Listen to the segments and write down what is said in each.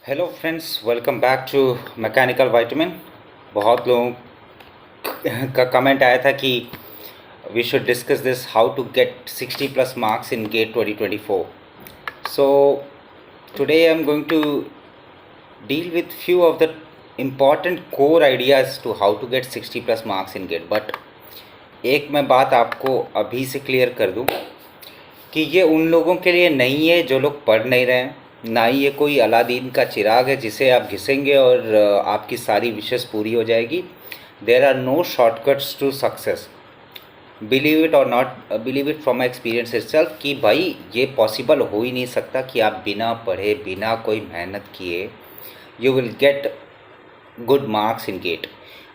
Hello friends, welcome back to Mechanical Vitamin. बहुत लोगों का कमेंट आया था कि we should discuss this how to get 60 plus marks in GATE 2024. So today I am going to deal with few of the important core ideas to how to get 60 plus marks in GATE. But एक मैं बात आपको अभी से clear कर दूं कि ये उन लोगों के लिए नहीं है जो लोग पढ़ नहीं रहे हैं, ना ही ये कोई अलादीन का चिराग है जिसे आप घिसेंगे और आपकी सारी विशेष पूरी हो जाएगी. There are no shortcuts to success. Believe it और not believe it from my experience itself कि भाई ये पॉसिबल हो ही नहीं सकता कि आप बिना पढ़े बिना कोई मेहनत किए you will get good marks in GATE.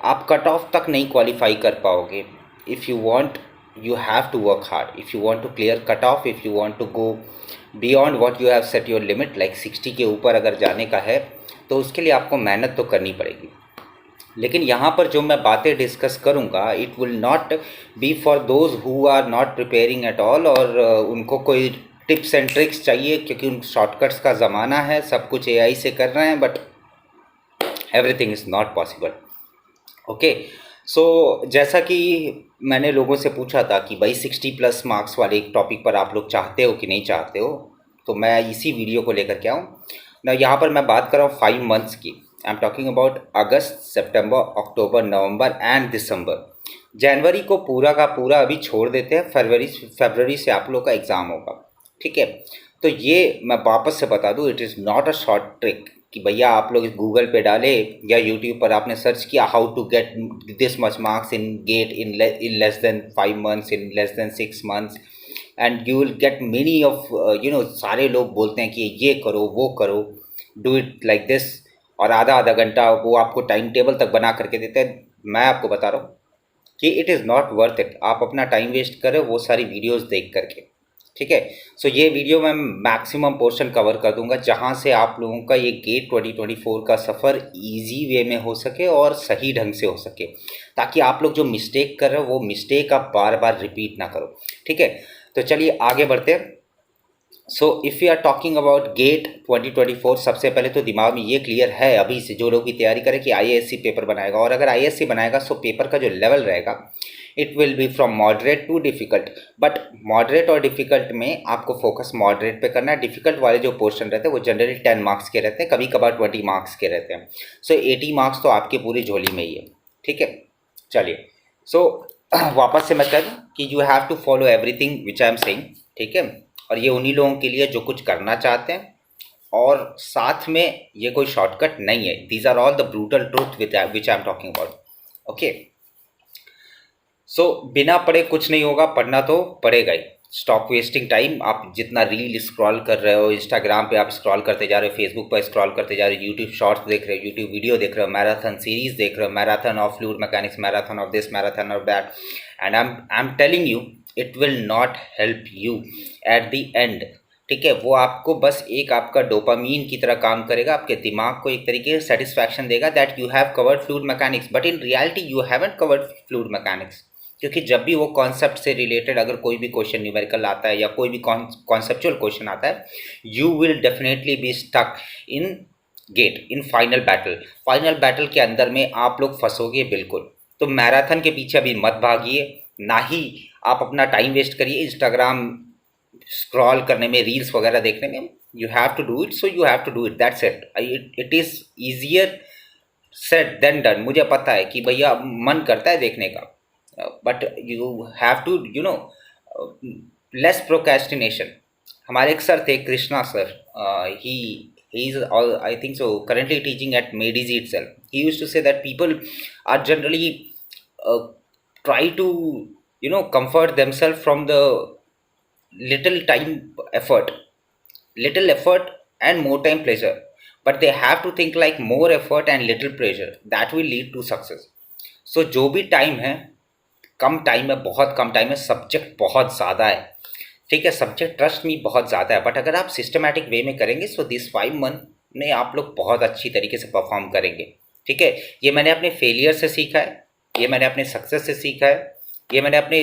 आप कट ऑफ तक नहीं क्वालिफाई कर पाओगे. If you want you have to work hard. If you want to clear cut off, if you want to go beyond what you have set your limit, like 60 के ऊपर अगर जाने का है तो उसके लिए आपको मेहनत तो करनी पड़ेगी. लेकिन यहाँ पर जो मैं बातें डिस्कस करूँगा it will not be for those who are not preparing at all और उनको कोई टिप्स एंड ट्रिक्स चाहिए क्योंकि उन शॉर्टकट्स का ज़माना है, सब कुछ AI से कर रहे हैं, but everything is not possible. Okay, so जैसा कि मैंने लोगों से पूछा था कि भाई 60 प्लस मार्क्स वाले एक टॉपिक पर आप लोग चाहते हो कि नहीं चाहते हो, तो मैं इसी वीडियो को लेकर के आऊँ ना. यहाँ पर मैं बात कर रहा हूँ 5 मंथ्स की. I am talking about August, September, October, November and December. जनवरी को पूरा का पूरा अभी छोड़ देते हैं. फरवरी से आप लोग का एग्ज़ाम होगा. ठीक है, तो ये मैं वापस से बता दूँ, it is not a short trick कि भैया आप लोग गूगल पे डाले या यूट्यूब पर आपने सर्च किया how to get this much marks in GATE in less than 5 months, in less than 6 months, and you will get many of सारे लोग बोलते हैं कि ये करो वो करो, डू इट लाइक दिस, और आधा आधा घंटा वो आपको टाइम टेबल तक बना करके देते हैं. मैं आपको बता रहा हूँ कि it is not worth it. आप अपना टाइम वेस्ट करें वो सारी वीडियोज़ देख करके. ठीक है, सो ये वीडियो मैं मैक्सिमम पोर्शन कवर कर दूंगा जहां से आप लोगों का ये गेट 2024 का सफ़र इजी वे में हो सके और सही ढंग से हो सके, ताकि आप लोग जो मिस्टेक कर रहे हो वो मिस्टेक आप बार बार रिपीट ना करो. ठीक है, तो चलिए आगे बढ़ते हैं. So if you are talking about GATE 2024, सबसे पहले तो दिमाग में ये क्लियर है अभी से जो लोग भी तैयारी करें कि IASC पेपर बनाएगा, और अगर IASC बनाएगा सो पेपर का जो लेवल रहेगा it will be from moderate too difficult. But moderate और डिफ़िकल्ट में आपको फोकस मॉडरेट पे करना है. डिफ़िकल्ट वाले जो पोर्शन रहते हैं वो जनरली 10 मार्क्स के रहते हैं, कभी कभार 20 मार्क्स के रहते हैं. सो 80 मार्क्स तो आपकी पूरी झोली में ही है. ठीक है, चलिए. सो वापस से मैं कह दूँ कि you have to follow everything which I am saying. ठीक है, और ये उन्हीं लोगों के लिए जो कुछ करना चाहते हैं, और साथ में ये कोई शॉर्टकट नहीं है. These are all the brutal truth which I am talking about. Okay, so बिना पढ़े कुछ नहीं होगा, पढ़ना तो पड़ेगा ही. Stop wasting time. आप जितना रील स्क्रॉल कर रहे हो, इंस्टाग्राम पे आप स्क्रॉल करते जा रहे हो, फेसबुक पर स्क्रॉल करते जा रहे हो, यूट्यूब शॉर्ट्स देख रहे हो, यूट्यूब वीडियो देख रहे हो, मैराथन सीरीज देख रहे हो, marathon of fluid mechanics, marathon of this, marathon of that, and I am telling you it will not help you at the end. ठीक है, वो आपको बस एक आपका डोपामीन की तरह काम करेगा, आपके दिमाग को एक तरीके से सेटिस्फैक्शन देगा that you have covered fluid mechanics, but in reality you haven't covered fluid mechanics. क्योंकि जब भी वो कॉन्सेप्ट से रिलेटेड अगर कोई भी क्वेश्चन न्यूमेरिकल आता है या कोई भी कॉन्सेप्चुअल क्वेश्चन आता है, you will definitely be stuck in GATE, in final battle. Final battle के अंदर में आप लोग फंसोगे बिल्कुल. तो मैराथन के पीछे अभी मत भागिए, ना ही आप अपना टाइम वेस्ट करिए इंस्टाग्राम स्क्रॉल करने में, रील्स वगैरह देखने में. You have to do it, so you have to do it, that's it. It is easier said than done. मुझे पता है कि भैया मन करता है देखने का, but you have to less procrastination. हमारे एक सर थे, Krishna sir, he is I think so currently teaching at MedEasy itself. He used to say that people are generally try to comfort themselves from the little effort and more time pleasure, but they have to think like more effort and little pleasure that will lead to success. So जो भी time है, कम time है, बहुत कम time है, subject बहुत ज़्यादा है. ठीक है, सब्जेक्ट ट्रस्ट में बहुत ज़्यादा है, बट अगर आप सिस्टमैटिक वे में करेंगे सो दिस 5 मंथ में आप लोग बहुत अच्छी तरीके से परफॉर्म करेंगे. ठीक है, ये मैंने अपने फेलियर से सीखा है, ये मैंने अपने सक्सेस से सीखा है, ये मैंने अपने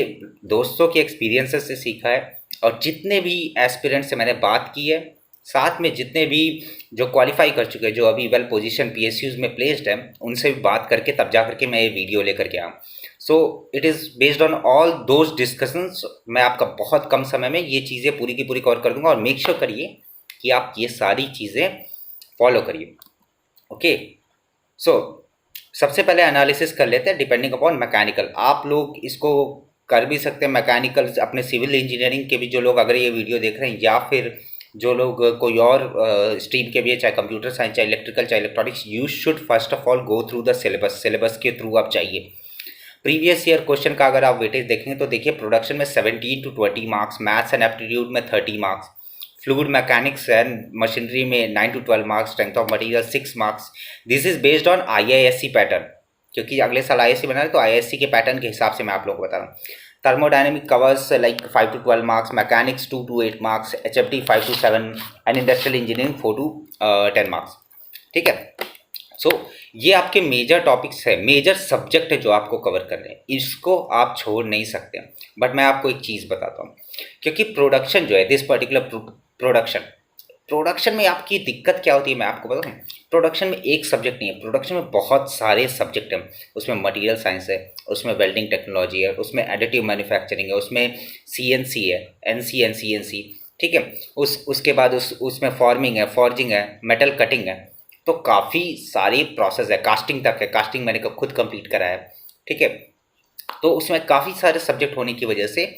दोस्तों के एक्सपीरियंसेस से सीखा है, और जितने भी एस्पिरेंट से मैंने बात की है साथ में जितने भी जो क्वालिफाई कर चुके हैं, जो अभी वेल पोजीशन पीएसयूज में प्लेस्ड हैं, उनसे भी बात करके तब जा करके मैं ये वीडियो लेकर के आया। So it is based on all those discussions. मैं आपका बहुत कम समय में ये चीज़ें पूरी की पूरी कवर कर दूंगा, और मेक श्योर करिए कि आप ये सारी चीज़ें फॉलो करिए। ओके, सो सबसे पहले एनालिसिस कर लेते हैं डिपेंडिंग अपॉन मैकेनिकल। आप लोग इसको कर भी सकते हैं मैकेनिकल, अपने सिविल इंजीनियरिंग के भी जो लोग अगर ये वीडियो देख रहे हैं, या फिर जो लोग कोई और स्ट्रीम के भी है, चाहे कंप्यूटर साइंस, चाहे इलेक्ट्रिकल, चाहे electronics, you should first of all go through the syllabus. Syllabus के थ्रू आप चाहिए। प्रीवियस ईयर क्वेश्चन का अगर आप वेटेज देखेंगे तो देखिए, प्रोडक्शन में 17 to 20 marks, maths and aptitude में 30 marks, fluid mechanics and machinery में 9 to 12 marks, strength of material 6 marks. This is based on IISc pattern, क्योंकि अगले साल आईआईएससी बना रहे, तो आईआईएससी के पैटर्न के हिसाब से मैं आप लोगों को बता रहा हूँ। Thermodynamic covers like 5 to 12 marks, mechanics 2 to 8 marks, HFT 5 to 7 and industrial engineering 4 to 10 marks. ठीक है, सो ये आपके मेजर टॉपिक्स है, मेजर सब्जेक्ट है जो आपको कवर करने हैं, इसको आप छोड़ नहीं सकते। बट मैं आपको एक चीज़ बताता हूँ, क्योंकि प्रोडक्शन जो है, दिस पर्टिकुलर प्रोडक्शन में आपकी दिक्कत क्या होती है मैं आपको बताऊँ। प्रोडक्शन में एक सब्जेक्ट नहीं है, प्रोडक्शन में बहुत सारे सब्जेक्ट हैं। उसमें मटेरियल साइंस है, उसमें वेल्डिंग टेक्नोलॉजी है, उसमें एडिटिव मैन्युफैक्चरिंग है, उसमें सीएनसी है, एनसी एंड सीएनसी। ठीक है, उसके बाद उसमें फॉर्मिंग है, फॉर्जिंग है, मेटल कटिंग है। तो काफ़ी सारी प्रोसेस है, कास्टिंग तक है, कास्टिंग मैंने खुद कंप्लीट करा है। ठीक है, तो उसमें काफ़ी सारे सब्जेक्ट होने की वजह से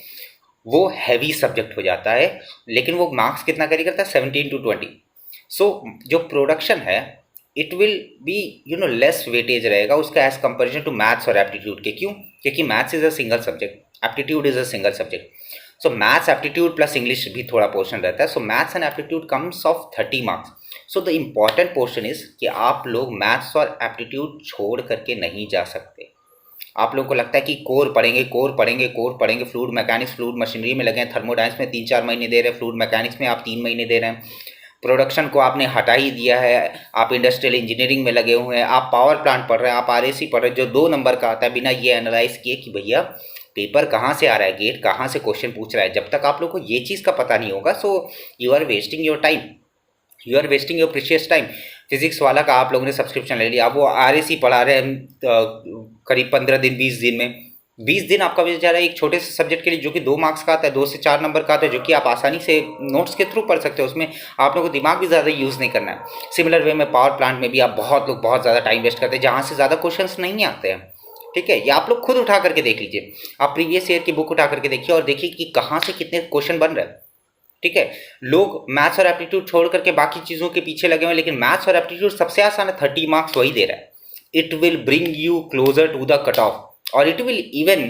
वो हैवी सब्जेक्ट हो जाता है, लेकिन वो मार्क्स कितना कैरी करता है, 17 to 20। सो जो प्रोडक्शन है, it will be less weightage रहेगा उसका एज कंपेरिजन टू मैथ्स और एप्टीट्यूड के। क्यों? क्योंकि maths is a single subject, aptitude is a single subject. So maths, aptitude plus English भी थोड़ा पोर्शन रहता है। सो maths and aptitude comes of 30 marks. So the important portion is कि आप लोग मैथ्स और एप्टीट्यूड छोड़ करके नहीं जा सकते। आप लोगों को लगता है कि कोर पढ़ेंगे, फ्लूइड मैकेनिक्स, फ्लूइड मशीनरी में लगे हैं, थर्मोडाइनमिक्स में 3-4 महीने दे रहे हैं, फ्लूइड मैकेनिक्स में आप 3 महीने दे रहे हैं, प्रोडक्शन को आपने हटा ही दिया है, आप इंडस्ट्रियल इंजीनियरिंग में लगे हुए हैं, आप पावर प्लांट पढ़ रहे हैं, आप आरएसी पढ़ रहे हैं, जो 2 नंबर का आता है, बिना ये एनालाइज किए कि भैया पेपर कहाँ से आ रहा है, गेट कहाँ से क्वेश्चन पूछ रहा है। जब तक आप लोग को ये चीज़ का पता नहीं होगा, so you are wasting your time, you are wasting your precious time. Physics वाला का आप लोगों ने सब्सक्रिप्शन ले लिया, अब वो आरएसी पढ़ा रहे हैं करीब 15 दिन 20 दिन में, 20 दिन आपका वेस्ट जा रहा है एक छोटे से सब्जेक्ट के लिए, जो कि 2 मार्क्स का आता है, 2 से 4 नंबर का आता है, जो कि आप आसानी से नोट्स के थ्रू पढ़ सकते हो। उसमें आप लोगों को दिमाग भी ज़्यादा यूज़ नहीं करना है। सिमिलर वे में पावर प्लांट में भी आप बहुत लोग बहुत ज़्यादा टाइम वेस्ट करते हैं, जहाँ से ज़्यादा क्वेश्चन नहीं आते हैं। ठीक है, ये आप लोग खुद उठा करके देख लीजिए, आप प्रीवियस ईयर की बुक उठा करके देखिए और देखिए कि कहाँ से कितने क्वेश्चन बन रहे हैं। ठीक है, लोग मैथ्स और एप्टीट्यूड छोड़ करके बाकी चीज़ों के पीछे लगे हुए हैं, लेकिन मैथ्स और एप्टीट्यूड सबसे आसान है, 30 मार्क्स वही दे रहा है। It will bring you closer to the cut off, और it will even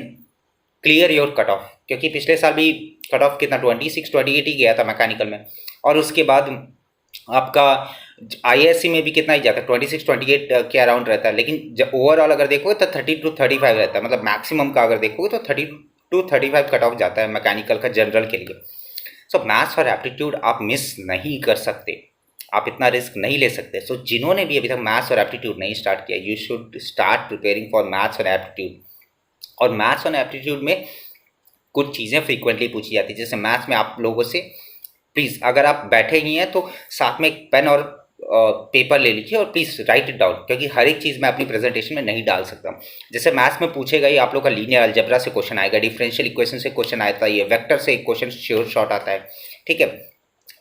clear your cut off. क्योंकि पिछले साल भी कट ऑफ कितना 26-28 ही गया था मैकेनिकल में, और उसके बाद आपका आईएससी में भी कितना ही जाता है, 26-28 के अराउंड रहता है। लेकिन जब ओवरऑल अगर देखोगे तो 30 to 35 रहता है, मतलब मैक्सिमम का अगर देखोगे तो 30 to 35 कट ऑफ जाता है मैकेनिकल का जनरल के लिए। सो मैथ्स और एप्टीट्यूड आप मिस नहीं कर सकते, आप इतना रिस्क नहीं ले सकते। सो जिन्होंने भी अभी तक मैथ्स और एप्टीट्यूड नहीं स्टार्ट किया, you should start preparing for maths और एप्टीट्यूड। और मैथ्स और एप्टीट्यूड में कुछ चीज़ें फ्रीक्वेंटली पूछी जाती है, जैसे मैथ्स में आप लोगों से प्लीज़ अगर आप बैठे ही हैं तो साथ में एक पेन और पेपर ले लीजिए और प्लीज़ राइट इट डाउन, क्योंकि हर एक चीज़ मैं अपनी प्रेजेंटेशन में नहीं डाल सकता। जैसे मैथ्स में पूछेगा ही आप लोग का लीनियर अलजेब्रा से क्वेश्चन आएगा, डिफरेंशियल इक्वेशन से क्वेश्चन आता है, वेक्टर से एक क्वेश्चन श्योर शॉर्ट आता है। ठीक है,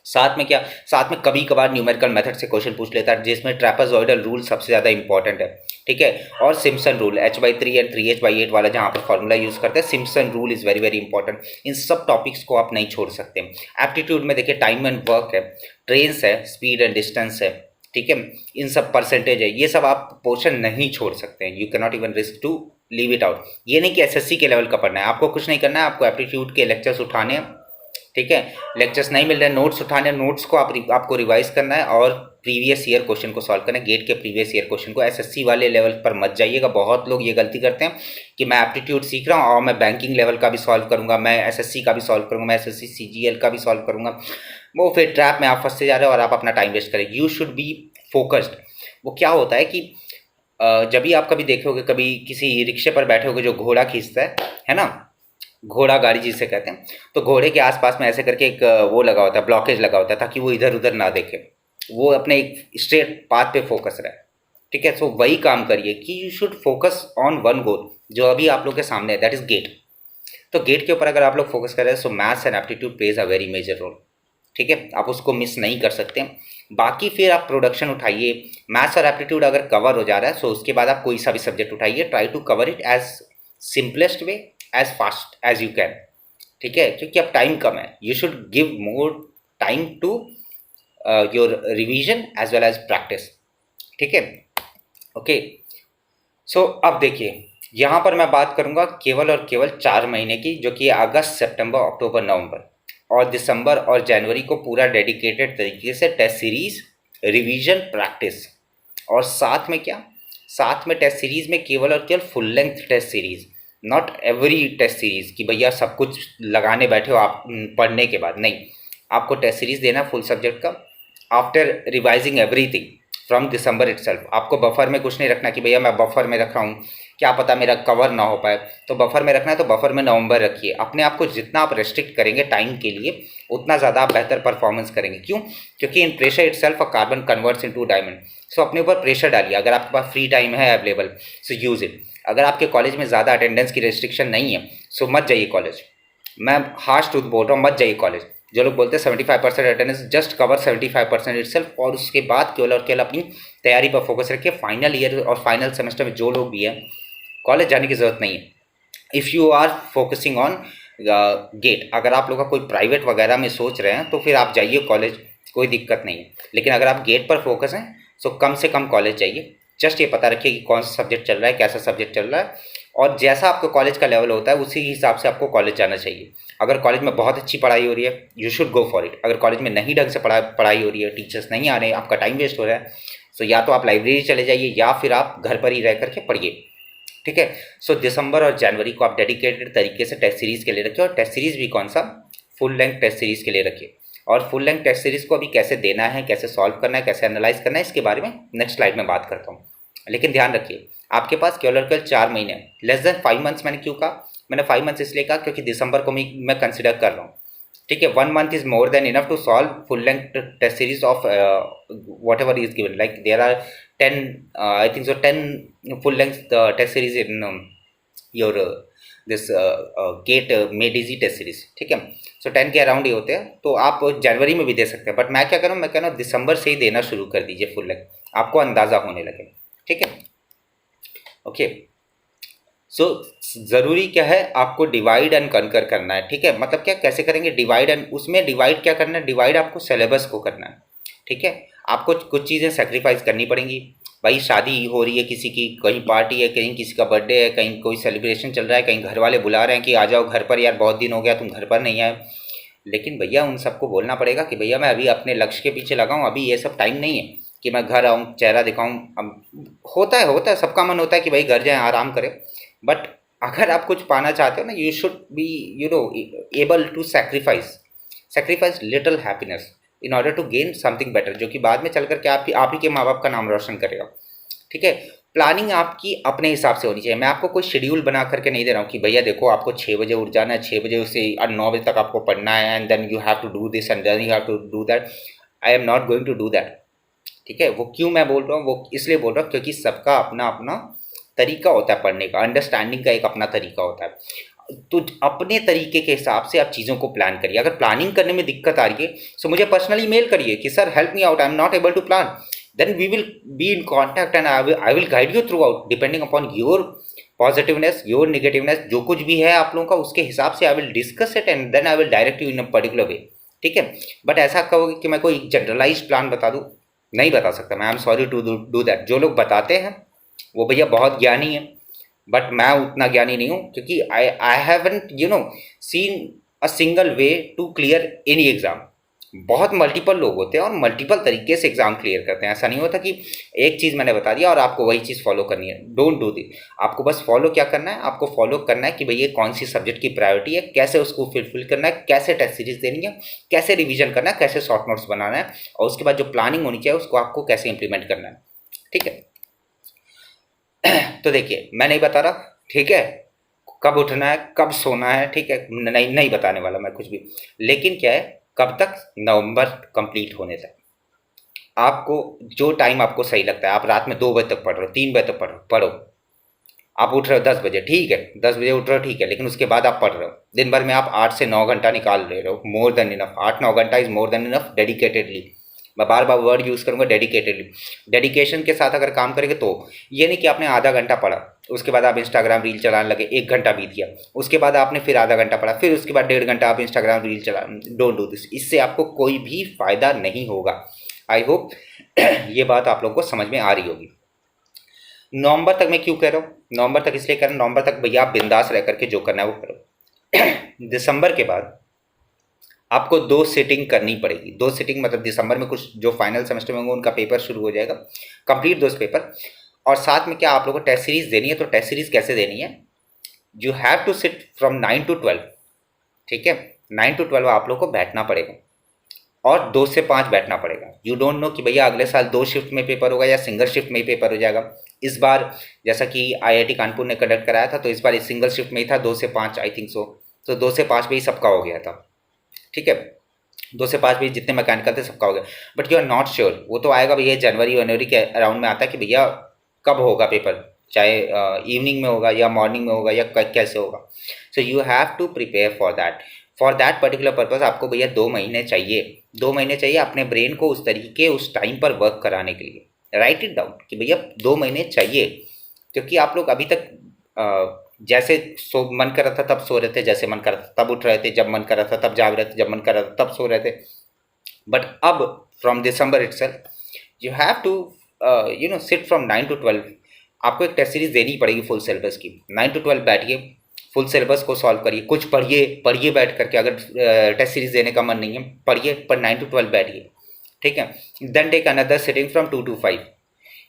साथ में क्या, साथ में कभी कभार न्यूमेरिकल मेथड से क्वेश्चन पूछ लेता है, जिसमें ट्रेपेजॉइडल रूल सबसे ज़्यादा इंपॉर्टेंट है। ठीक है, और Simpson rule h/3 and 3h/8 वाला जहाँ पर फॉर्मूला यूज़ करते हैं, Simpson rule is very very important. इन सब टॉपिक्स को आप नहीं छोड़ सकते। एप्टीट्यूड में देखिए टाइम एंड वर्क है, ट्रेन्स है, स्पीड एंड डिस्टेंस है। ठीक है, इन सब परसेंटेज है, ये सब आप पोर्शन नहीं छोड़ सकते हैं। You can not even risk to leave it out. ये नहीं कि एसएससी के लेवल का पढ़ना है, आपको कुछ नहीं करना है, आपको एप्टीट्यूड के लेक्चर्स उठाने हैं। ठीक है, लेक्चर्स नहीं मिल रहे हैं, नोट्स उठाने, नोट्स को आपको रिवाइज करना है और प्रीवियस ईयर क्वेश्चन को सॉल्व करना है, गेट के प्रीवियस ईयर क्वेश्चन को। एसएससी वाले लेवल पर मत जाइएगा। बहुत लोग ये गलती करते हैं कि मैं एप्टीट्यूड सीख रहा हूँ और मैं बैंकिंग लेवल का भी सॉल्व करूँगा, मैं एसएससी का भी सॉल्व करूँगा, मैं एसएससी सीजीएल का भी सॉल्व करूँगा। वो फिर ट्रैप में आप फंसते जा रहे हो और आप अपना टाइम वेस्ट करेंगे। You should be focused. वो क्या होता है कि जब भी आप कभी देखे होगे, कभी किसी रिक्शे पर बैठे होगे जो घोड़ा खींचता है ना, घोड़ा गाड़ी जिसे कहते हैं, तो घोड़े के आसपास में ऐसे करके एक वो लगा होता है, ब्लॉकेज लगा होता है, ताकि वो इधर उधर ना देखे, वो अपने एक स्ट्रेट पाथ पे फोकस रहे। ठीक है, सो वही काम करिए कि you should focus on one goal, जो अभी आप लोग के सामने है, दैट इज गेट। तो गेट के ऊपर अगर आप लोग फोकस कर रहे हैं, so maths and aptitude plays a very major role. ठीक है, आप उसको मिस नहीं कर सकते। बाकी फिर आप प्रोडक्शन उठाइए, मैथ्स और एप्टीट्यूड अगर कवर हो जा रहा है, सो उसके बाद आप कोई सा भी सब्जेक्ट उठाइए, try to cover it as simplest way, as fast as you can. ठीक है, क्योंकि अब टाइम कम है, you should give more time to your revision as well as practice. ठीक है, ओके। सो अब देखिए, यहाँ पर मैं बात करूँगा केवल और केवल 4 महीने की, जो कि अगस्त, सितंबर, अक्टूबर, नवंबर, और दिसंबर और जनवरी को पूरा डेडिकेटेड तरीके से टेस्ट सीरीज, रिवीजन, प्रैक्टिस। और साथ में क्या, साथ में टेस्ट सीरीज में केवल और केवल full length test series, not every test series कि भैया सब कुछ लगाने बैठे हो आप पढ़ने के बाद, नहीं। आपको टेस्ट सीरीज देना फुल सब्जेक्ट का, after revising everything from December itself. आपको बफर में कुछ नहीं रखना कि भैया मैं बफर में रख रहा हूँ, क्या पता मेरा कवर ना हो पाए, तो बफर में रखना है तो बफर में नवंबर रखिए। अपने आप को जितना आप रेस्ट्रिक्ट करेंगे टाइम के लिए, उतना ज़्यादा आप बेहतर परफॉर्मेंस करेंगे। क्यों? क्योंकि in pressure itself a carbon converts into diamond. So अपने ऊपर प्रेशर डालिए। अगर आपके पास फ्री टाइम है अवेलेबल, सो यूज़ इट। अगर आपके कॉलेज में ज़्यादा अटेंडेंस की रेस्ट्रिक्शन नहीं है, सो मत जाइए कॉलेज। मैं हार्श ट्रूथ बोल रहा हूँ, मत जाइए कॉलेज। जो लोग बोलते हैं 75% अटेंडेंस, जस्ट कवर 75% इटसेल्फ, और उसके बाद केवल और केवल अपनी तैयारी पर फोकस रखिए। फाइनल ईयर और फाइनल सेमेस्टर में जो लोग भी हैं, कॉलेज जाने की ज़रूरत नहीं है। If you are focusing on GATE, अगर आप लोग का कोई प्राइवेट वगैरह में सोच रहे हैं, तो फिर आप जाइए कॉलेज, कोई दिक्कत नहीं है। लेकिन अगर आप गेट पर फोकस हैं, तो कम से कम कॉलेज जाइए। जस्ट ये पता रखिए कि कौन सा सब्जेक्ट चल रहा है, कैसा सब्जेक्ट चल रहा है, और जैसा आपको कॉलेज का लेवल होता है उसी हिसाब से आपको कॉलेज जाना चाहिए। अगर कॉलेज में बहुत अच्छी पढ़ाई हो रही है, you should go for it. अगर कॉलेज में नहीं ढंग से पढ़ाई हो रही है, टीचर्स नहीं आ रहे हैं, आपका टाइम वेस्ट हो रहा है, तो या तो आप लाइब्रेरी चले जाइए या फिर आप घर पर ही रह करके पढ़िए। ठीक है, सो दिसंबर और जनवरी को आप डेडिकेटेड तरीके से टेस्ट सीरीज़ के लिए रखिए, और टेस्ट सीरीज़ भी कौन सा, फुल लेंथ टेस्ट सीरीज़ के लिए रखिए। और फुल लेंथ टेस्ट सीरीज़ को अभी कैसे देना है, कैसे सॉल्व करना है, कैसे एनालाइज करना है, इसके बारे में नेक्स्ट स्लाइड में बात करता हूँ। लेकिन ध्यान रखिए, आपके पास केवल और केवल 4 महीने, लेस देन 5 मंथ्स। मैंने क्यों कहा? मैंने 5 मंथ्स इसलिए कहा क्योंकि दिसंबर को मैं कंसिडर कर रहा हूँ। ठीक है, 1 month is more than enough to solve full length test series of whatever is given. Like there are 10 I think so 10 full length test series in your this GATE made easy test series. ठीक है, सो 10 के around ही होते हैं, तो आप जनवरी में भी दे सकते हैं। बट मैं क्या करूँ, मैं कह रहा हूँ दिसंबर से ही देना शुरू कर दीजिए फुल लेंथ, आपको अंदाज़ा होने लगे। ठीक है, ओके। सो ज़रूरी क्या है, आपको डिवाइड एंड कनकर करना है। ठीक है, मतलब क्या, कैसे करेंगे डिवाइड एंड, उसमें डिवाइड क्या करना है, डिवाइड आपको सिलेबस को करना है। ठीक है, आपको कुछ चीज़ें सेक्रीफाइस करनी पड़ेंगी। भाई शादी हो रही है किसी की, कहीं पार्टी है, कहीं किसी का बर्थडे है, कहीं कोई सेलिब्रेशन चल रहा है, कहीं घर वाले बुला रहे हैं कि आ जाओ घर पर, यार बहुत दिन हो गया तुम घर पर नहीं आए। लेकिन भैया उन सबको बोलना पड़ेगा कि भैया मैं अभी अपने लक्ष्य के पीछे लगा हूँ, अभी ये सब टाइम नहीं है कि मैं घर आऊँ, चेहरा दिखाऊँ। अब होता है, सबका मन होता है कि भाई घर जाएँ, आराम करें। बट अगर आप कुछ पाना चाहते हो ना, you should be able to sacrifice little happiness in order to gain something better, जो कि बाद में चल करके आप ही के माँ बाप का नाम रोशन करेगा। ठीक है, प्लानिंग आपकी अपने हिसाब से होनी चाहिए। मैं आपको कोई शेड्यूल बना करके नहीं दे रहा हूँ कि भैया देखो आपको 6 बजे उठ जाना है, 6 बजे से 9 बजे तक आपको पढ़ना है, and then you have to do this and then you have to do that. I am not going to do that. ठीक है, वो क्यों मैं बोल रहा हूँ, वो इसलिए बोल रहा हूँ क्योंकि सबका अपना अपना तरीका होता है पढ़ने का, अंडरस्टैंडिंग का एक अपना तरीका होता है। तो अपने तरीके के हिसाब से आप चीज़ों को प्लान करिए। अगर प्लानिंग करने में दिक्कत आ रही है, सो मुझे पर्सनली मेल करिए कि sir help me out, I am not able to plan. Then we will be in contact and I will guide you throughout, depending upon your positiveness, your negativeness, जो कुछ भी है आप लोगों का, उसके हिसाब से I will discuss it and then I will direct you in a particular way. ठीक है, बट ऐसा कहोगे कि मैं कोई जनरलाइज प्लान बता दूँ, नहीं बता सकता मैं। I am sorry to do that. जो लोग बताते हैं वो भैया बहुत ज्ञानी है, बट मैं उतना ज्ञानी नहीं हूँ, क्योंकि I haven't seen a single way to clear any exam. बहुत मल्टीपल लोग होते हैं और मल्टीपल तरीके से एग्ज़ाम क्लियर करते हैं। ऐसा नहीं होता कि एक चीज़ मैंने बता दिया और आपको वही चीज़ फॉलो करनी है। Don't do this. आपको बस फॉलो क्या करना है, आपको फॉलो करना है कि भैया कौन सी सब्जेक्ट की प्रायोरिटी है, कैसे उसको फुलफिल करना है, कैसे टेस्ट सीरीज देनी है, कैसे रिवीजन करना है, कैसे शॉर्ट नोट्स बनाना है, और उसके बाद जो प्लानिंग होनी चाहिए उसको आपको कैसे इंप्लीमेंट करना है। ठीक है, तो देखिए मैं नहीं बता रहा, ठीक है, कब उठना है, कब सोना है, ठीक है, नहीं नहीं बताने वाला मैं कुछ भी। लेकिन क्या है, कब तक, नवंबर कंप्लीट होने तक। आपको जो टाइम आपको सही लगता है, आप रात में 2 बजे तक पढ़ रहे हो, 3 बजे तक पढ़ो। आप उठ रहे हो 10 बजे, ठीक है, 10 बजे उठ रहे हो, ठीक है, लेकिन उसके बाद आप पढ़ रहे हो, दिन भर में आप 8 से 9 घंटा निकाल रहे हो, मोर देन इनफ। 8-9 घंटा is more than enough dedicatedly. मैं बार बार वर्ड यूज़ करूंगा, डेडिकेटेडली। डेडिकेशन के साथ अगर काम करेंगे तो ये नहीं कि आपने आधा घंटा पढ़ा, उसके बाद आप इंस्टाग्राम रील चलाने लगे, 1 घंटा बीत गया, उसके बाद आपने फिर आधा घंटा पढ़ा, फिर उसके बाद 1.5 घंटा आप इंस्टाग्राम रील चला। डोंट डू दिस, इससे आपको कोई भी फायदा नहीं होगा। आई होप ये बात आप लोगों को समझ में आ रही होगी। नवंबर तक मैं क्यों कह रहा हूँ, नवंबर तक इसलिए कह रहा हूँ, नवंबर तक भैया आप बिंदास रह करके जो करना है वो करो। दिसंबर के बाद आपको 2 सिटिंग करनी पड़ेगी। 2 सिटिंग मतलब दिसंबर में कुछ जो फाइनल सेमेस्टर में होंगे उनका पेपर शुरू हो जाएगा, कंप्लीट 2 पेपर। और साथ में क्या आप लोगों को टेस्ट सीरीज देनी है, तो टेस्ट सीरीज कैसे देनी है, you have to sit from 9 to 12, ठीक है, 9 to 12 आप लोग को बैठना पड़ेगा, और 2 से 5 बैठना पड़ेगा। यू डोंट नो कि भैया अगले साल 2 शिफ्ट में पेपर होगा या सिंगल शिफ्ट में ही पेपर हो जाएगा। इस बार जैसा कि आईआईटी कानपुर ने कंडक्ट कराया था, तो इस बार सिंगल शिफ्ट में ही था, 2 से 5 आई थिंक सो, तो 2 से 5 में ही सबका हो गया था, ठीक है, 2 से 5 भी जितने मैकेनिकल थे सबका हो गया। But you are not sure, वो तो आएगा भैया जनवरी के अराउंड में आता है कि भैया कब होगा पेपर, चाहे इवनिंग में होगा या मॉर्निंग में होगा या कैसे होगा। So you have to prepare for that particular purpose. आपको भैया 2 महीने चाहिए, 2 महीने चाहिए अपने ब्रेन को उस तरीके उस टाइम पर वर्क कराने के लिए। राइट इट डाउन कि भैया 2 महीने चाहिए, क्योंकि आप लोग अभी तक जैसे सो मन कर रहा था तब सो रहे थे, जैसे मन कर रहा था तब उठ रहे थे, जब मन कर रहा था तब जाग रहे थे, जब मन कर रहा था तब सो रहे थे। बट अब from December itself you have to sit from 9 to 12। आपको एक टेस्ट सीरीज देनी पड़ेगी फुल सिलेबस की। 9 to 12 बैठिए, फुल सिलेबस को सॉल्व करिए, कुछ पढ़िए बैठ करके। अगर टेस्ट सीरीज देने का मन नहीं है पढ़िए, पर 9 to 12 बैठिए, ठीक है। Then take another sitting from 2 to 5।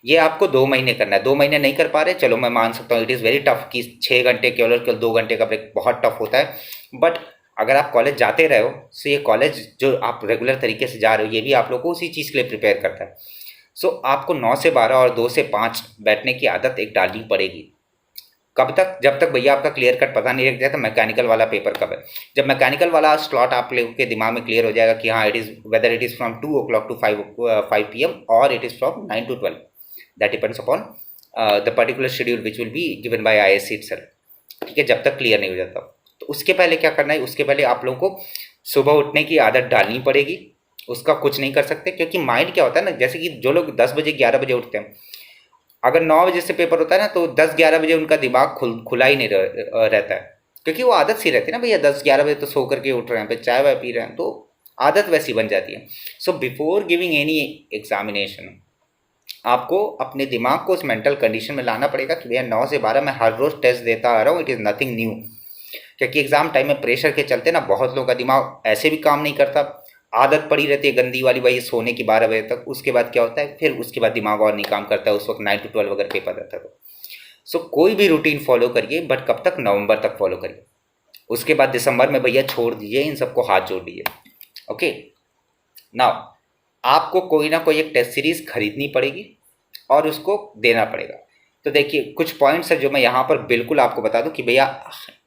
ये आपको 2 महीने करना है। 2 महीने नहीं कर पा रहे, चलो मैं मान सकता हूँ, इट इज़ वेरी टफ कि 6 घंटे केवल 2 घंटे का ब्रेक बहुत टफ होता है। बट अगर आप कॉलेज जाते रहे हो, सो ये कॉलेज जो आप रेगुलर तरीके से जा रहे हो, ये भी आप लोग को उसी चीज़ के लिए प्रिपेयर करता है। सो आपको 9 से 12 और 2 से 5 बैठने की आदत एक डालनी पड़ेगी। कब तक, जब तक भैया आपका क्लियर कट पता नहीं लग जाता मैकेनिकल वाला पेपर कब है। जब मैकेनिकल वाला स्लॉट आप लोगों के दिमाग में क्लियर हो जाएगा कि हाँ, it is whether it is from 2 o'clock to 5 PM और it is from 9 to 12, that depends upon the particular schedule which will be given by ISC itself, ठीक है। जब तक क्लियर नहीं हो जाता, तो उसके पहले क्या करना है, उसके पहले आप लोगों को सुबह उठने की आदत डालनी पड़ेगी। उसका कुछ नहीं कर सकते, क्योंकि माइंड क्या होता है ना, जैसे कि जो लोग 10 बजे 11 बजे उठते हैं, अगर 9 बजे से पेपर होता है ना, तो 10-11 बजे उनका दिमाग खुला ही नहीं रहता है, क्योंकि वो आदत सी रहती है ना भैया, 10-11 बजे तो सो करके उठ रहे हैं, फिर चाय वाय पी रहे हैं, तो आदत वैसी बन जाती है। So before giving any examination आपको अपने दिमाग को उस मेंटल कंडीशन में लाना पड़ेगा कि भैया 9 से 12 मैं हर रोज़ टेस्ट देता आ रहा हूँ, इट इज़ नथिंग न्यू। क्योंकि एग्ज़ाम टाइम में प्रेशर के चलते ना बहुत लोगों का दिमाग ऐसे भी काम नहीं करता, आदत पड़ी रहती है गंदी वाली भाई सोने की 12 बजे तक। उसके बाद क्या होता है, फिर उसके बाद दिमाग और नहीं काम करता है, उस वक्त 9 to 12 अगर पेपर रहता है तो। सो कोई भी रूटीन फॉलो करिए, बट कब तक, नवंबर तक फॉलो करिए। उसके बाद दिसंबर में भैया छोड़ दीजिए, इन सबको हाथ जोड़ दीजिए। ओके, नाउ आपको कोई ना कोई एक टेस्ट सीरीज खरीदनी पड़ेगी और उसको देना पड़ेगा। तो देखिए कुछ पॉइंट्स है जो मैं यहाँ पर बिल्कुल आपको बता दूं कि भैया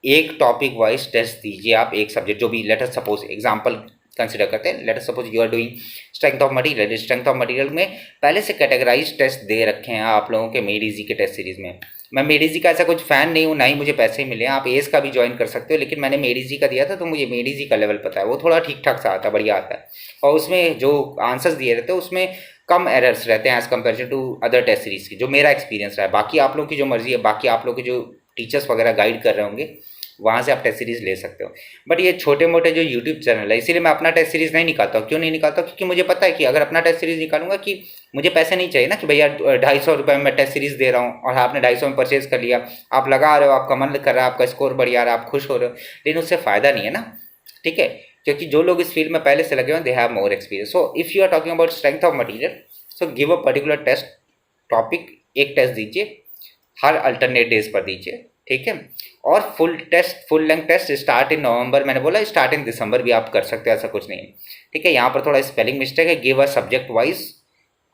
एक टॉपिक वाइज टेस्ट दीजिए आप, एक सब्जेक्ट जो भी, let us suppose example consider करते हैं, let us suppose you are doing strength of material. Strength of material में पहले से कैटेगराइज टेस्ट दे रखे हैं आप लोगों के मेड इजी के टेस्ट सीरीज में। मैं मेड इजी का ऐसा कुछ फ़ैन नहीं हूँ, ना ही मुझे पैसे मिले हैं, आप एस का भी ज्वाइन कर सकते हो, लेकिन मैंने मेड इजी का दिया था तो मुझे मेड इजी का लेवल पता है, वो थोड़ा ठीक ठाक सा आता है, बढ़िया आता है, और उसमें जो आंसर्स दिए रहते हैं उसमें कम एरर्स रहते हैं as comparison to other test series की, जो मेरा एक्सपीरियंस रहा है। बाकी आप लोगों की जो मर्जी है, बाकी आप लोग के जो टीचर्स वगैरह गाइड कर रहे होंगे, वहाँ से आप टेस्ट सीरीज़ ले सकते हो। बट ये छोटे मोटे जो यूट्यूब चैनल है, इसीलिए मैं अपना टेस्ट सीरीज़ नहीं निकालता हूँ। क्यों नहीं निकालता? क्योंकि मुझे पता है कि अगर अपना टेस्ट सीरीज़ निकालूंगा, कि मुझे पैसे नहीं चाहिए ना कि भैया 250 रुपये में टेस्ट सीरीज़ दे रहा हूँ और आपने 250 में परचेज़ कर लिया, आप लगा रहे हो, आपका मन कर रहा है, आपका स्कोर बढ़िया रहा, आप खुश हो रहे हो, लेकिन उससे फ़ायदा नहीं है ना, ठीक है। क्योंकि जो लोग इस फील्ड में पहले से लगे हुए, they have more experience. So if you are talking about strength of material, so give a particular test topic, एक टेस्ट दीजिए, हर अल्टरनेट डेज पर दीजिए, ठीक है। और full test, full length test start in November, मैंने बोला स्टार्ट इन दिसंबर भी आप कर सकते हैं, ऐसा कुछ नहीं है, ठीक है। यहाँ पर थोड़ा स्पेलिंग मिस्टेक है, give a subject wise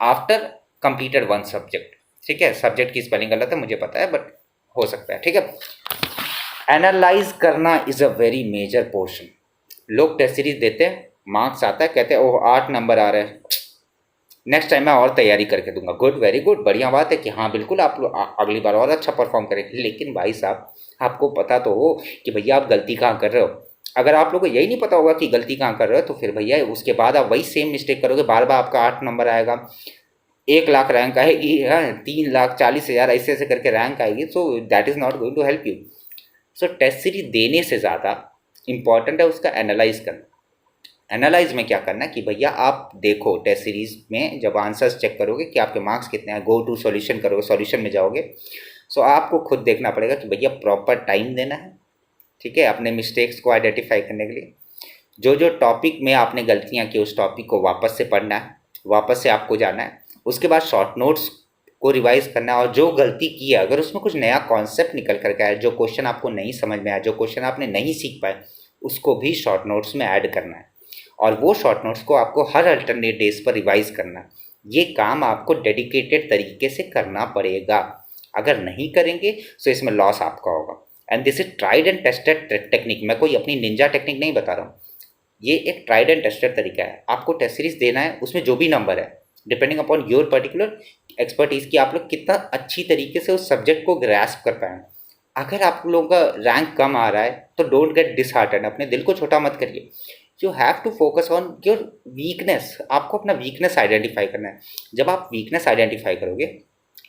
after completed one subject, ठीक है। सब्जेक्ट की स्पेलिंग गलत है मुझे पता है, बट हो सकता है, ठीक है। एनालाइज करना is a very major portion. लोग टेस्ट सीरीज देते हैं, मार्क्स आता है, कहते हैं ओह 8 नंबर आ रहे हैं, नेक्स्ट टाइम मैं और तैयारी करके दूंगा। गुड, वेरी गुड, बढ़िया बात है कि हाँ बिल्कुल आप लोग अगली बार और अच्छा परफॉर्म करेंगे। लेकिन भाई साहब, आपको पता तो हो कि भैया आप गलती कहाँ कर रहे हो। अगर आप लोगों को यही नहीं पता होगा कि गलती कहाँ कर रहे हो, तो फिर भैया उसके बाद आप वही सेम मिस्टेक करोगे, बार बार आपका 8 नंबर आएगा, 1 लाख रैंक आएगी, 3,40,000 ऐसे ऐसे करके रैंक आएगी। So that is not going to help you. So test series देने से ज़्यादा इम्पॉर्टेंट है उसका एनालाइज करना। एनालाइज में क्या करना है कि भैया आप देखो टेस्ट सीरीज में जब आंसर्स चेक करोगे कि आपके मार्क्स कितने हैं, गो टू सॉल्यूशन करोगे, सॉल्यूशन में जाओगे, सो आपको खुद देखना पड़ेगा कि भैया प्रॉपर टाइम देना है, ठीक है, अपने मिस्टेक्स को आइडेंटिफाई करने के लिए। जो जो टॉपिक में आपने गलतियाँ की उस टॉपिक को वापस से पढ़ना है, वापस से आपको जाना है, उसके बाद शॉर्ट नोट्स को रिवाइज करना है। और जो गलती की है, अगर उसमें कुछ नया कॉन्सेप्ट निकल करके आया, जो क्वेश्चन आपको नहीं समझ में आया, जो क्वेश्चन आपने नहीं सीख पाए, उसको भी शॉर्ट नोट्स में ऐड करना है। और वो शॉर्ट नोट्स को आपको हर अल्टरनेट डेज पर रिवाइज करना है। ये काम आपको डेडिकेटेड तरीके से करना पड़ेगा। अगर नहीं करेंगे तो इसमें लॉस आपका होगा। And this is tried and tested technique. मैं कोई अपनी निंजा टेक्निक नहीं बता रहा हूँ, ये एक ट्राइड एंड टेस्टेड तरीका है। आपको टेस्ट सीरीज देना है, उसमें जो भी नंबर है, depending upon your particular expertise की आप लोग कितना अच्छी तरीके से उस सब्जेक्ट को ग्रैस्प कर पाएँ। अगर आप लोगों का रैंक कम आ रहा है तो डोंट गेट डिसहार्टेंड, अपने दिल को छोटा मत करिए। You have to focus on your weakness. आपको अपना वीकनेस आइडेंटिफाई करना है। जब आप वीकनेस आइडेंटिफाई करोगे,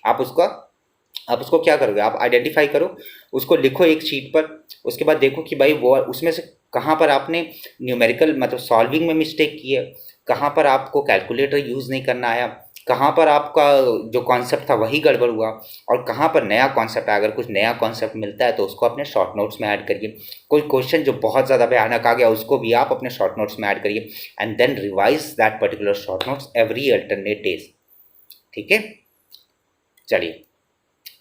आप उसको क्या करोगे, आप आइडेंटिफाई करो, उसको लिखो एक शीट पर। उसके बाद देखो कि भाई वो उसमें से कहाँ पर आपने न्यूमेरिकल मतलब सॉल्विंग में मिस्टेक की है, कहाँ पर आपको कैलकुलेटर यूज़ नहीं करना आया, कहाँ पर आपका जो कॉन्सेप्ट था वही गड़बड़ हुआ, और कहाँ पर नया कॉन्सेप्ट है। अगर कुछ नया कॉन्सेप्ट मिलता है तो उसको अपने शॉर्ट नोट्स में ऐड करिए। कोई क्वेश्चन जो बहुत ज़्यादा भयानक आ गया उसको भी आप अपने शॉर्ट नोट्स में ऐड करिए। And then revise that particular short notes every alternate days. ठीक है, चलिए।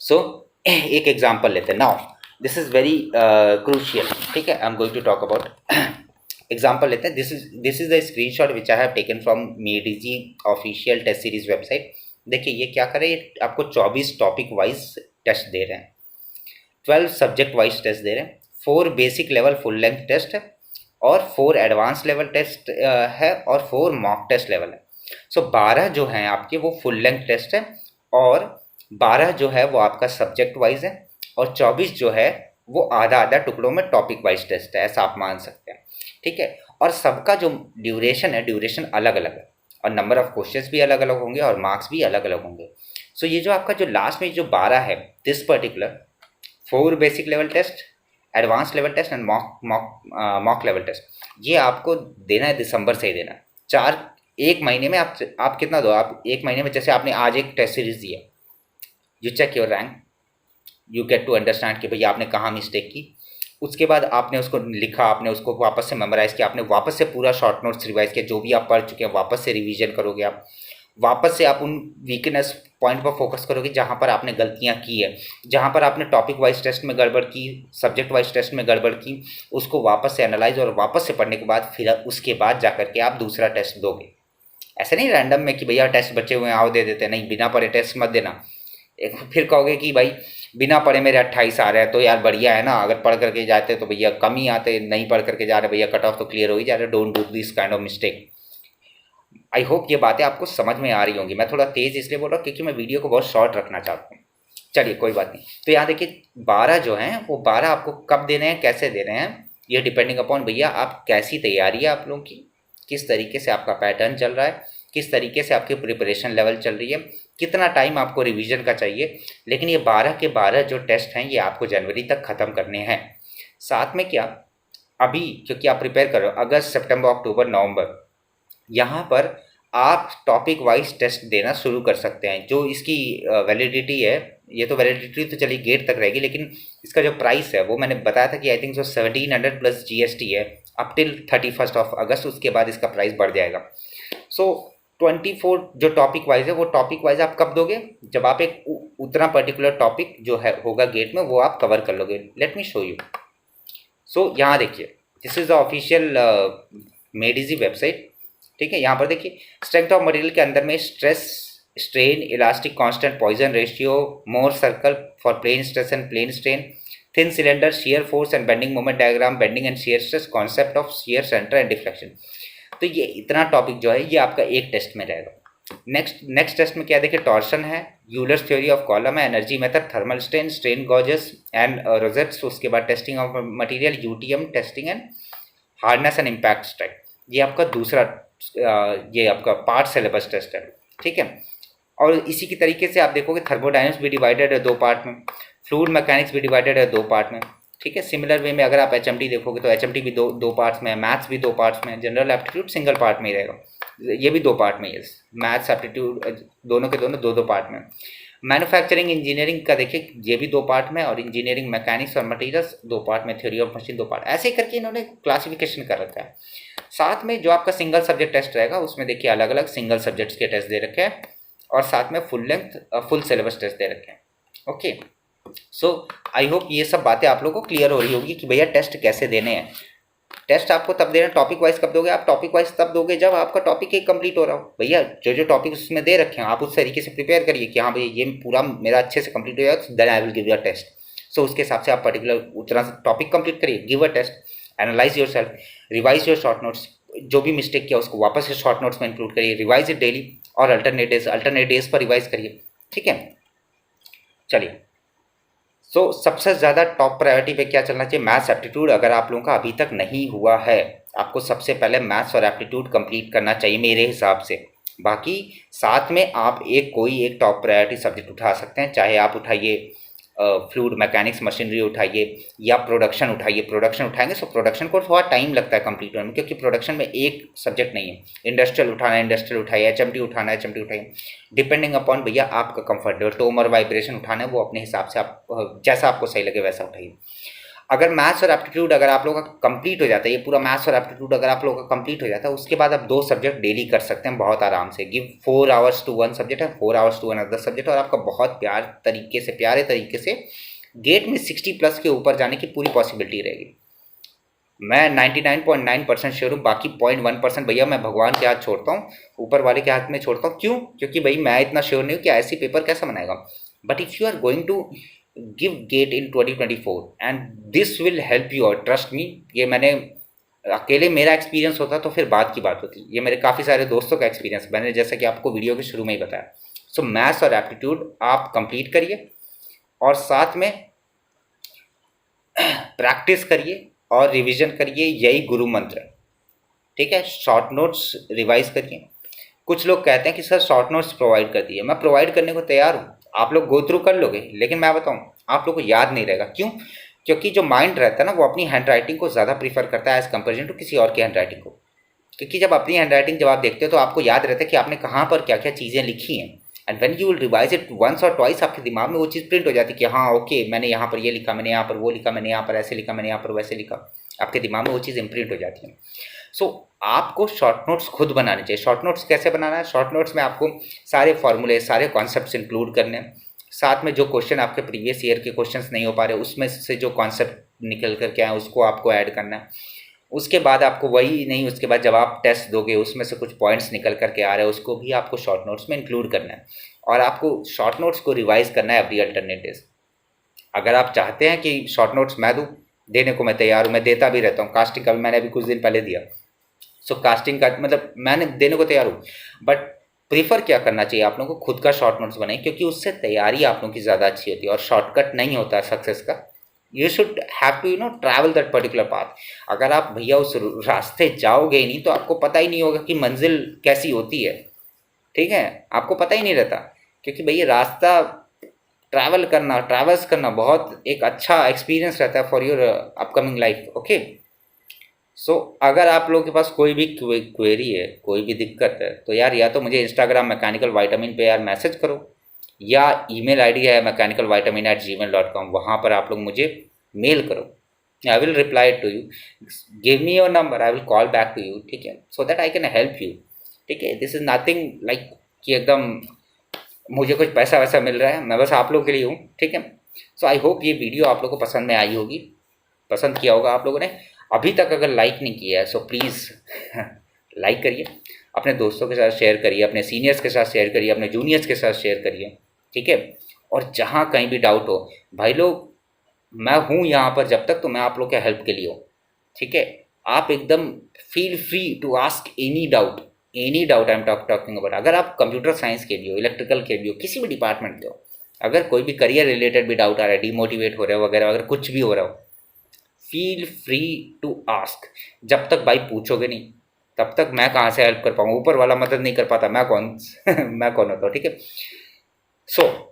सो एक एग्जाम्पल लेते हैं now. This is very crucial. ठीक है, I am going to talk about example लेते हैं। This is the screenshot which I have taken from Made Easy official test series website. देखिए ये क्या करे, आपको 24 टॉपिक वाइज टेस्ट दे रहे हैं, 12 सब्जेक्ट वाइज टेस्ट दे रहे हैं, 4 basic level full length test है, और 4 एडवांस लेवल टेस्ट है, और 4 मॉक टेस्ट लेवल है। सो 12 जो हैं आपके वो फुल लेंथ टेस्ट है, और 12 जो है वो आपका सब्जेक्ट वाइज है, और 24 जो है वो आधा आधा टुकड़ों में टॉपिक वाइज टेस्ट है, ऐसा आप मान सकते हैं। ठीक है, और सबका जो ड्यूरेशन है, ड्यूरेशन अलग अलग है, और नंबर ऑफ क्वेश्चंस भी अलग अलग होंगे, और मार्क्स भी अलग अलग होंगे। सो ये जो आपका जो लास्ट में जो 12 है, this particular 4 basic level test, advance level test and mock level test, ये आपको देना है दिसंबर से ही देना है। 1 महीने में आप कितना दो, आप 1 महीने में, जैसे आपने आज एक टेस्ट सीरीज दिया, you check your rank, you get to understand कि भैया आपने कहाँ मिस्टेक की। उसके बाद आपने उसको लिखा, आपने उसको वापस से मेमोराइज़ किया, आपने वापस से पूरा शॉर्ट नोट्स रिवाइज किया, जो भी आप पढ़ चुके हैं वापस से रिवीजन करोगे आप। वापस से आप उन वीकनेस पॉइंट पर फोकस करोगे जहाँ पर आपने गलतियाँ की है, जहाँ पर आपने टॉपिक वाइज टेस्ट में गड़बड़ की, सब्जेक्ट वाइज टेस्ट में गड़बड़ की, उसको वापस से एनालाइज और वापस से पढ़ने के बाद फिर उसके बाद जा करके आप दूसरा टेस्ट दोगे। ऐसे नहीं रैंडम में कि भैया टेस्ट बचे हुए हैं आओ दे देते हैं, नहीं, बिना पढ़े टेस्ट मत देना। एक फिर कहोगे कि भाई बिना पढ़े मेरे 28 आ रहे हैं, तो यार बढ़िया है ना, अगर पढ़ करके जाते तो भैया कम ही आते, नहीं पढ़ करके जा रहे भैया कट ऑफ तो क्लियर हो ही जा रहे। Don't do this kind of mistake. I hope ये बातें आपको समझ में आ रही होंगी। मैं थोड़ा तेज़ इसलिए बोल रहा हूँ क्योंकि मैं वीडियो को बहुत शॉर्ट रखना चाहता हूँ। चलिए कोई बात नहीं। तो यहाँ देखिए 12 जो हैं वो 12 आपको कब देने हैं, कैसे देने हैं, ये डिपेंडिंग अपॉन भैया आप कैसी तैयारी है आप लोगों की, किस तरीके से आपका पैटर्न चल रहा है, किस तरीके से आपकी प्रिपरेशन लेवल चल रही है, कितना टाइम आपको रिवीजन का चाहिए। लेकिन ये 12 के 12 जो टेस्ट हैं ये आपको जनवरी तक ख़त्म करने हैं। साथ में क्या, अभी क्योंकि आप प्रिपेयर कर रहे हो अगस्त सितंबर अक्टूबर नवंबर, यहाँ पर आप टॉपिक वाइज टेस्ट देना शुरू कर सकते हैं। जो इसकी वैलिडिटी है, ये तो वैलिडिटी तो चलिए गेट तक रहेगी, लेकिन इसका जो प्राइस है वो मैंने बताया था कि आई थिंक जो 1700 प्लस GST है अप टिल 31 अगस्त, उसके बाद इसका प्राइस बढ़ जाएगा। सो 24 जो टॉपिक वाइज है वो टॉपिक वाइज आप कब दोगे, जब आप एक उतना पर्टिकुलर टॉपिक जो है होगा गेट में वो आप कवर कर लोगे। Let me show you. So यहाँ देखिए, this is the official Made Easy website. ठीक है, यहाँ पर देखिए स्ट्रेंथ ऑफ मटेरियल के अंदर में stress strain elastic constant Poisson ratio Mohr circle for plane stress and plane strain, thin cylinder, shear force and bending moment diagram, bending and shear stress, concept of shear centre and deflection. तो ये इतना topic जो है ये आपका एक test में रहेगा। नेक्स्ट टेस्ट में क्या देखिए, टॉर्शन है, यूलर्स थ्योरी ऑफ कॉलम है, energy method, thermal strain, strain gauges and rosettes, उसके बाद testing of material, UTM testing and hardness and impact strength. ये आपका दूसरा ये आपका पार्ट सिलेबस टेस्ट है, ठीक है। और इसी की तरीके से आप देखोगे थर्मोडायनेमिक्स भी डिवाइडेड है 2 पार्ट में, फ्लूइड मैकेनिक्स भी डिवाइडेड है 2 पार्ट में, ठीक है। सिमिलर वे में अगर आप एचएमटी देखोगे तो एचएमटी भी दो पार्ट्स में है, मैथ्स भी 2 पार्ट्स में है, जनरल एप्टीट्यूड सिंगल पार्ट में ही रहेगा, ये भी 2 पार्ट में ही है, मैथ्स एप्टीट्यूड दोनों के दोनों 2 पार्ट में। मैन्युफैक्चरिंग इंजीनियरिंग का देखिए ये भी 2 पार्ट में, और इंजीनियरिंग मैकेनिक्स और मटेरियल्स 2 पार्ट में, थ्योरी ऑफ मशीन 2 पार्ट, ऐसे करके इन्होंने क्लासिफिकेशन कर रखा है। साथ में जो आपका सिंगल सब्जेक्ट टेस्ट रहेगा उसमें देखिए अलग अलग सिंगल सब्जेक्ट्स के टेस्ट दे रखे हैं, और साथ में फुल सिलेबस टेस्ट दे रखे हैं। ओके, सो आई होप ये सब बातें आप लोगों को क्लियर हो रही होगी कि भैया टेस्ट कैसे देने हैं। टेस्ट आपको तब देना, टॉपिक वाइज कब दोगे आप? टॉपिक वाइज तब दोगे जब आपका टॉपिक एक कंप्लीट हो रहा हो। भैया जो टॉपिक उसमें दे रखे हैं आप उस तरीके से प्रिपेयर करिए कि हाँ भैया ये पूरा मेरा अच्छे से कंप्लीट हो जाएगा, then I will give you a test. So उसके हिसाब से आप पर्टिकुलर उतना टॉपिक कंप्लीट करिए, give a test, analyse your self, revise your short notes, जो भी मिस्टेक किया उसको वापस से शॉर्ट नोट्स में इंक्लूड करिए, रिवाइज इट डेली, और अल्टरनेट डेज पर रिवाइज करिए, ठीक है। चलिए, सो सबसे ज़्यादा टॉप प्रायोरिटी पे क्या चलना चाहिए? Maths aptitude. अगर आप लोगों का अभी तक नहीं हुआ है, आपको सबसे पहले मैथ्स और एप्टीट्यूड कंप्लीट करना चाहिए मेरे हिसाब से। बाकी साथ में आप कोई एक टॉप प्रायोरिटी सब्जेक्ट उठा सकते हैं, चाहे आप उठाइए फ्लूइड मैकेनिक्स मशीनरी उठाइए, या प्रोडक्शन उठाइए। प्रोडक्शन उठाएंगे तो प्रोडक्शन को थोड़ा टाइम लगता है कंप्लीट होने में, क्योंकि प्रोडक्शन में एक सब्जेक्ट नहीं है। इंडस्ट्रियल उठाना है, इंडस्ट्रियल उठाइए, एचएमटी उठाना है, एचएमटी उठाइए, डिपेंडिंग अपॉन भैया आपका कंफर्ट। टोम और वाइब्रेशन उठाना है, वो अपने हिसाब से आप जैसा आपको सही लगे वैसा उठाइए। अगर मैथ्स और एप्टीट्यूड अगर आप लोगों का कंप्लीट हो जाता है, ये पूरा मैथ्स और एप्टीट्यूड अगर आप लोगों का कंप्लीट हो जाता है, उसके बाद आप 2 सब्जेक्ट डेली कर सकते हैं बहुत आराम से। गिव 4 आवर्स टू 1 सब्जेक्ट है, 4 आवर्स टू अनदर सब्जेक्ट, और आपका बहुत प्यारे तरीके से गेट में 60+ के ऊपर जाने की पूरी पॉसिबिलिटी रहेगी। मैं 99.9% श्योर हूँ, बाकी 0.1% भैया मैं भगवान के हाथ छोड़ता हूँ, ऊपर वाले के हाथ में छोड़ता हूँ। क्यों? क्योंकि भाई मैं इतना श्योर नहीं हूँ कि ऐसी पेपर कैसा बनाएगा। But if you are going to give GATE in 2024 and this will help you out, trust me. ये मैंने अकेले मेरा एक्सपीरियंस होता तो फिर बात की बात होती, ये मेरे काफ़ी सारे दोस्तों का एक्सपीरियंस, मैंने जैसा कि आपको वीडियो के शुरू में ही बताया। सो मैथ्स और एप्टीट्यूड आप कंप्लीट करिए, और साथ में प्रैक्टिस करिए और रिवीजन करिए, यही गुरु मंत्र है, ठीक है। शॉर्ट नोट्स रिवाइज करिए। कुछ लोग कहते हैं कि सर शॉर्ट नोट्स प्रोवाइड कर दिए, मैं प्रोवाइड करने को तैयार हूँ, आप लोग गो थ्रू कर लोगे, लेकिन मैं बताऊँ आप लोग को याद नहीं रहेगा। क्यों? क्योंकि जो माइंड रहता है ना वो अपनी हैंड राइटिंग को ज़्यादा प्रीफर करता है एज कंपेरिजन टू किसी और की हैंड राइटिंग को। क्योंकि जब अपनी हैंड राइटिंग जब आप देखते हो तो आपको याद रहता है कि आपने कहाँ पर क्या क्या चीज़ें लिखी हैं, and when you will revise it once और ट्वाइस, आपके दिमाग में वो चीज़ प्रिंट हो जाती है कि हाँ ओके मैंने यहाँ पर ये लिखा, मैंने यहाँ पर वो लिखा, मैंने यहाँ पर ऐसे लिखा, मैंने यहाँ पर वैसे लिखा, आपके दिमाग में वो चीज़ इम्प्रिंट हो जाती है। सो आपको शॉर्ट नोट्स खुद बनाने चाहिए। शॉर्ट नोट्स कैसे बनाना है? शॉर्ट नोट्स में आपको सारे फॉर्मूले, सारे कॉन्सेप्ट्स इंक्लूड करने हैं, साथ में जो क्वेश्चन आपके प्रीवियस ईयर के क्वेश्चंस नहीं हो पा रहे उसमें से जो कॉन्सेप्ट निकल कर के आए उसको आपको ऐड करना है। उसके बाद आपको वही नहीं, उसके बाद जब आप टेस्ट दोगे उसमें से कुछ पॉइंट्स निकल कर के आ रहे हैं उसको भी आपको शॉर्ट नोट्स में इंक्लूड करना है, और आपको शॉर्ट नोट्स को रिवाइज करना है एवरी अल्टरनेट डेज। अगर आप चाहते हैं कि शॉर्ट नोट्स मैं दूँ, देने को मैं तैयार हूँ, मैं देता भी रहता हूँ। कास्टिंग का भी मैंने अभी कुछ दिन पहले दिया। सो कास्टिंग का मतलब मैंने देने को तैयार हूँ, बट प्रीफर क्या करना चाहिए आप लोगों को? खुद का शॉर्ट नोट्स बनाइए, क्योंकि उससे तैयारी आप लोगों की ज़्यादा अच्छी होती है, और शॉर्टकट नहीं होता है सक्सेस का। You should have to travel that particular path. अगर आप भैया उस रास्ते जाओगे ही नहीं तो आपको पता ही नहीं होगा कि मंजिल कैसी होती है, ठीक है, आपको पता ही नहीं रहता। क्योंकि भैया रास्ता ट्रैवल्स करना बहुत एक अच्छा एक्सपीरियंस रहता है for your upcoming life. Okay, so अगर आप लोगों के पास कोई भी क्वेरी है, कोई भी दिक्कत है, तो यार या तो मुझे इंस्टाग्राम मैकेनिकल वाइटामिन पे यार मैसेज करो, या ईमेल आईडी है mechanicalvitamin@gmail.com, वहाँ पर आप लोग मुझे मेल करो। I will reply to you, give me your number, I will call back to you, ठीक है, so that I can help you, ठीक है। दिस इज़ नथिंग लाइक कि एकदम मुझे कुछ पैसा वैसा मिल रहा है, मैं बस आप लोग के लिए हूँ, ठीक है। सो आई होप ये वीडियो आप लोगों को पसंद में आई होगी, पसंद किया होगा आप लोगों ने। अभी तक अगर लाइक नहीं किया है सो प्लीज़ लाइक करिए, अपने दोस्तों के साथ शेयर करिए, अपने सीनियर्स के साथ शेयर करिए, अपने जूनियर्स के साथ शेयर करिए, ठीक है। और जहाँ कहीं भी डाउट हो भाई लोग, मैं हूँ यहाँ पर जब तक, तो मैं आप लोग के हेल्प के लिए हूँ, ठीक है। आप एकदम feel free to ask any doubt I am talking about. अगर आप कंप्यूटर साइंस के लिए हो, इलेक्ट्रिकल के लिए हो, किसी भी डिपार्टमेंट के हो, अगर कोई भी करियर रिलेटेड भी डाउट आ रहा है, डिमोटिवेट हो रहे हो वगैरह, अगर कुछ भी हो रहा हो, फील फ्री टू आस्क। जब तक भाई पूछोगे नहीं, तब तक मैं कहाँ से हेल्प कर पाऊंगा? ऊपर वाला मदद नहीं कर पाता, मैं कौन मैं कौन होता हूँ, ठीक है। सो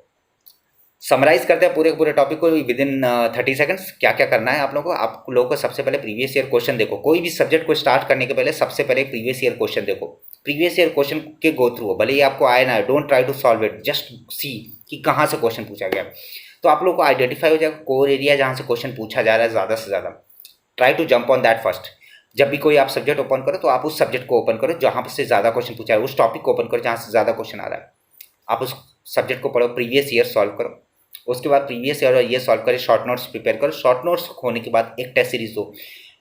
समराइज करते हैं पूरे पूरे टॉपिक को विद इन 30 सेकंड्स। क्या क्या करना है आप लोगों को? आप लोगों को सबसे पहले प्रीवियस ईयर क्वेश्चन देखो। कोई भी सब्जेक्ट को स्टार्ट करने के पहले सबसे पहले प्रीवियस ईयर क्वेश्चन देखो। प्रीवियस ईयर क्वेश्चन के गो थ्रू हो, भले ही आपको आए ना आए, don't try to solve it, just see कि कहाँ से क्वेश्चन पूछा गया। तो आप लोग को आइडेंटिफाई हो जाएगा कोर एरिया जहाँ से क्वेश्चन पूछा जा रहा है ज़्यादा से ज़्यादा। Try to jump on that first. जब भी कोई आप सब्जेक्ट ओपन करो तो आप उस सब्जेक्ट को ओपन करो जहाँ से ज़्यादा क्वेश्चन पूछा है, उस टॉपिक को ओपन करो जहाँ से ज़्यादा क्वेश्चन आ रहा है। आप उस सब्जेक्ट को पढ़ो, प्रीवियस ईयर सॉल्व करो। उसके बाद प्रीवियस ईयर और ये सॉल्व करें, शॉर्ट नोट्स प्रिपेयर करो। शॉर्ट नोट्स होने के बाद एक टेस्ट सीरीज दो,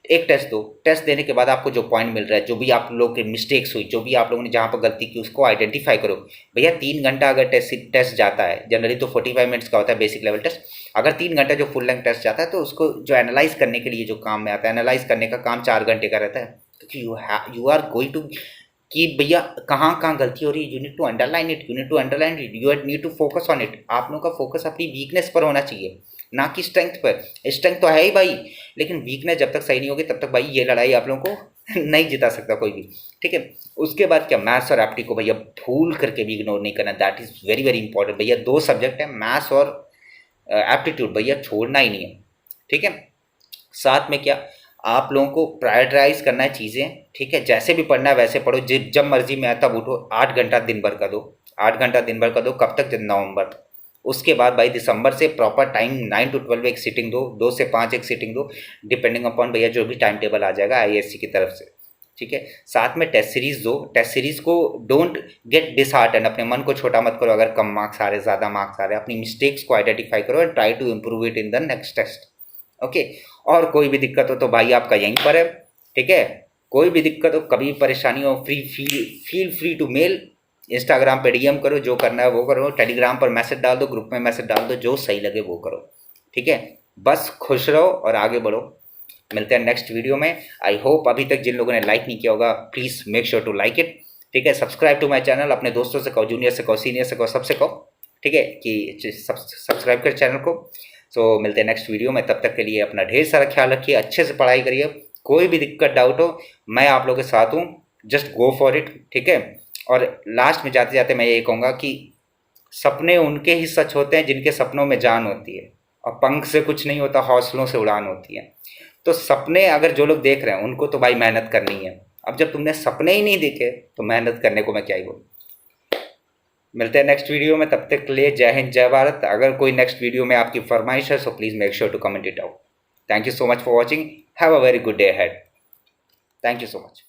एक टेस्ट दो। टेस्ट देने के बाद आपको जो पॉइंट मिल रहा है, जो भी आप लोगों की मिस्टेक्स हुई, जो भी आप लोगों ने जहाँ पर गलती की, उसको आइडेंटिफाई करो। भैया 3 घंटा अगर टेस्ट जाता है, जनरली तो 45 मिनट्स का होता है बेसिक लेवल टेस्ट, अगर 3 घंटा जो फुल लेंथ टेस्ट जाता है, तो उसको जो एनालाइज करने के लिए जो काम में आता है, एनालाइज करने का काम 4 घंटे का रहता है। क्योंकि यू आर गोइंग टू कि भैया कहाँ कहाँ गलती हो रही है, you need to underline it, you need to focus on it. आप लोगों का फोकस अपनी वीकनेस पर होना चाहिए, ना कि स्ट्रेंथ पर। स्ट्रेंथ तो है ही भाई, लेकिन वीकनेस जब तक सही नहीं होगी तब तक भाई ये लड़ाई आप लोगों को नहीं जिता सकता कोई भी, ठीक है। उसके बाद क्या, मैथ्स और एप्टी को भैया भूल करके भी इग्नोर नहीं करना, that is very very important. भैया 2 सब्जेक्ट है, मैथ्स और एप्टीट्यूड, भैया छोड़ना ही नहीं है, ठीक है। साथ में क्या, आप लोगों को प्रायोरिटाइज करना है चीज़ें, ठीक है। जैसे भी पढ़ना है वैसे पढ़ो, जब मर्जी में आए तब उठो। 8 घंटा दिन भर का दो, 8 घंटा दिन भर का दो। कब तक? जब नवंबर तक। उसके बाद भाई दिसंबर से प्रॉपर टाइम 9 to 12 एक सीटिंग दो, 2 से 5 एक सीटिंग दो, डिपेंडिंग अपॉन भैया जो भी टाइम टेबल आ जाएगा आईएससी की तरफ से, ठीक है। साथ में टेस्ट सीरीज दो। टेस्ट सीरीज को डोंट गेट डिसहार्टन, अपने मन को छोटा मत करो अगर कम मार्क्स आ रहे, ज़्यादा मार्क्स आ रहे। अपनी मिस्टेक्स को आइडेंटिफाई करो and try to improve it in the next test, okay. और कोई भी दिक्कत हो तो भाई आपका यहीं पर है, ठीक है। कोई भी दिक्कत हो, कभी भी परेशानी हो, feel free to mail, Instagram पे डीएम करो, जो करना है वो करो, टेलीग्राम पर मैसेज डाल दो, ग्रुप में मैसेज डाल दो, जो सही लगे वो करो, ठीक है। बस खुश रहो और आगे बढ़ो। मिलते हैं नेक्स्ट वीडियो में। आई होप अभी तक जिन लोगों ने लाइक नहीं किया होगा, please make sure to like it, ठीक है। सब्सक्राइब टू माई चैनल, अपने दोस्तों से कहो, जूनियर से कहो, सीनियर से कहो, सबसे कहो, ठीक है, कि सब्सक्राइब कर चैनल को। सो मिलते हैं नेक्स्ट वीडियो में, तब तक के लिए अपना ढेर सारा ख्याल रखिए, अच्छे से पढ़ाई करिए। कोई भी दिक्कत डाउट हो, मैं आप लोगों के साथ हूँ, जस्ट गो फॉर इट, ठीक है। और लास्ट में जाते जाते मैं ये कहूँगा कि सपने उनके ही सच होते हैं जिनके सपनों में जान होती है, और पंख से कुछ नहीं होता, हौसलों से उड़ान होती है। तो सपने अगर जो लोग देख रहे हैं उनको तो भाई मेहनत करनी है। अब जब तुमने सपने ही नहीं देखे तो मेहनत करने को मैं क्या ही बोलूँ। मिलते हैं नेक्स्ट वीडियो में, तब तक के लिए जय हिंद जय भारत। अगर कोई नेक्स्ट वीडियो में आपकी फरमाइश है so please make sure to comment it out. Thank you so much for watching, have a very good day ahead. Thank you so much.